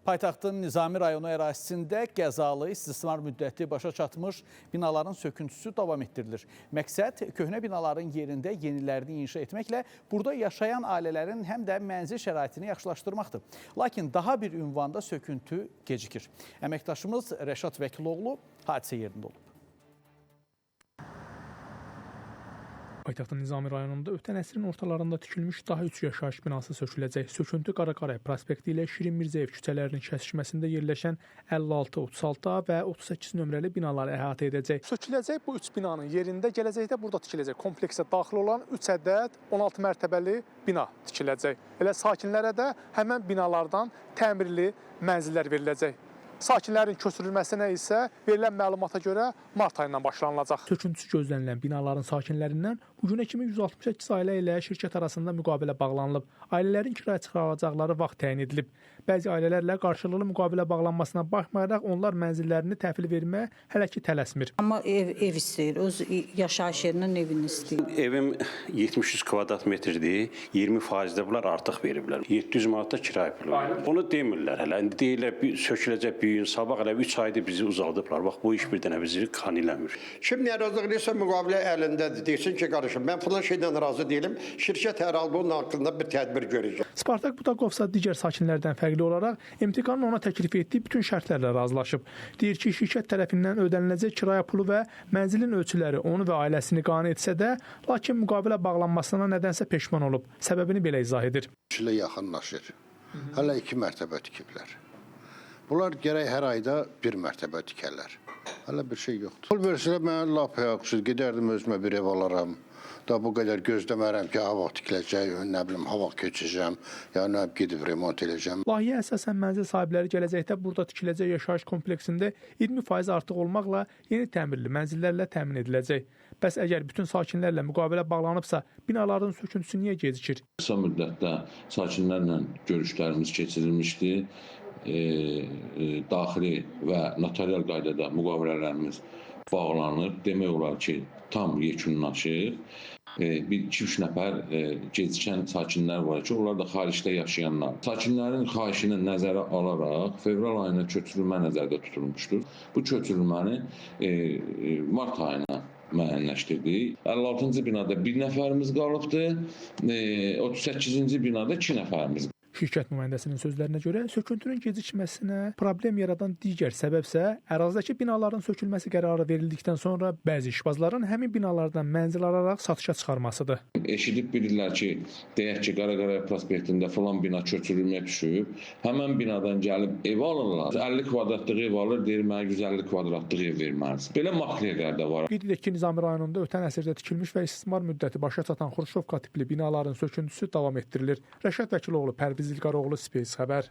Paytaxtın Nizami rayonu ərazisində qəzalı istismar müddəti başa çatmış binaların söküntüsü davam etdirilir. Məqsəd köhnə binaların yerində yenilərini inşa etməklə burada yaşayan ailələrin həm də mənzil şəraitini yaxşılaşdırmaqdır. Lakin daha bir ünvanda söküntü gecikir. Əməkdaşımız Rəşad Vəkiloğlu hadisə yerində olub. Paytaxtın Nizami rayonunda ötən əsrin ortalarında tikilmiş daha 3 yaşayış binası söküləcək. Söküntü Qaraqaray prospekti ilə Şirin Mirzəyev küçələrinin kəsişməsində yerləşən 56, 36 və 38 nömrəli binaları əhatə edəcək. Söküləcək bu 3 binanın yerində gələcəkdə burada tikiləcək kompleksə daxil olan 3 ədəd 16 mərtəbəli bina tikiləcək. Elə sakinlərə də həmən binalardan təmirli mənzillər veriləcək. Sakinlərin köçürülməsinə isə verilən məlumata görə mart ayından başlanılacaq. Söküntüsü gözlənilən binaların sakinlərindən bugünə kimi 168 ailə ilə şirkət arasında müqavilə bağlanılıb. Ailələrin kirayə çıxaracaqları vaxt təyin edilib. Bəzi ailələrlə qarşılıqlı müqavilə bağlanmasına baxmayaraq onlar mənzillərini təhvil verməyə hələ ki tələsmir. Amma ev istəyir, öz yaşayış yerinin evini istəyir. Evim 700 kvadrat metrdir, 20%də bunlar artıq veriblər. 700 manat da kirayə pulu verir. Onu demirlər hələ. İndi deyirlər söküləcək bir gün sabah hələ 3 aydır bizi uzaldıblar. Bax bu iş bir dənə bizi kan eləmir. Kim narazılıq edirsə müqavilə əlindədir. Deyirsin ki, qardaşım mən falan şeydən razı deyiləm. Şirkət hər halda onun haqqında bir tədbir görəcək. Spartak Budaqovsa digər sakinlərdən fərqli olaraq MTK-nın ona təklif etdiyi bütün şərtlərlə razılaşıb. Deyir ki, şirkət tərəfindən ödəniləcək kirayə pulu və mənzilin ölçüləri onu və ailəsini qane etsə də, lakin müqavilə bağlanmasına nədənsə peşman olub. Səbəbini belə izah edir. İlə yaxınlaşır. Hələ 2 mərtəbə tikiblər. Bunlar gərək hər ayda 1 mərtəbə tikərlər. Hələ bir şey yoxdur. Pul versələr mən lap yaxşı gedərdim özümə bir ev alaram. Da bu qədər gözləmərəm ki, hava tikiləcək, nə bilim, hava keçəcəm, ya nə gedib remont edəcəm. Layihəyə əsasən mənzil sahibləri gələcəkdə burada tikiləcək yaşayış kompleksində 20% artıq olmaqla yeni təmirli mənzillərlə təmin ediləcək. Bəs əgər bütün sakinlərlə müqavilə bağlanıbsa, binaların söküntüsü niyə gecikir? Qısa müddətdə sakinlərlə görüşlərimiz keçirilmişdi. Daxili və notarial qaydada müqavilələrimiz bağlanır. Demək olar ki, tam yekunlaşır. Bir 2-3 nəfər gecikən sakinlər var ki, onlar da xaricdə yaşayanlar. Sakinlərin xahişini nəzərə alaraq fevral ayına köçürülmə nəzərdə tutulmuşdur. Bu köçürülməni mart ayına müəyyənləşdirdik. 56-cı binada 1 nəfərimiz qalıbdır, 38-ci binada 2 nəfərimiz. Şirkət nümayəndəsinin sözlərinə görə söküntünün gecikməsinə problem yaradan digər səbəbsə ərazidəki binaların sökülməsi qərarı verildikdən sonra bəzi işbazların həmin binalardan mənzil alaraq satışa çıxarmasıdır. Eşidib bilirlər ki, deyək ki, Qaraqaray prospektində falan bina köçürülməyə düşüb, həmən binadan gəlib ev alırlar. 50 kvadratlıq ev alır, deyir mənə 150 kvadratlıq ev verməlisin. Belə maklerlər də var. Qeyd edək ki, Nizami rayonunda ötən əsrdə tikilmiş və istismar müddəti başa çatan Xruşovka tipli binaların söküntüsü davam etdirilir. Rəşad Vəkiloğlu, Pərviz İlqaroğlu, Space xəbər.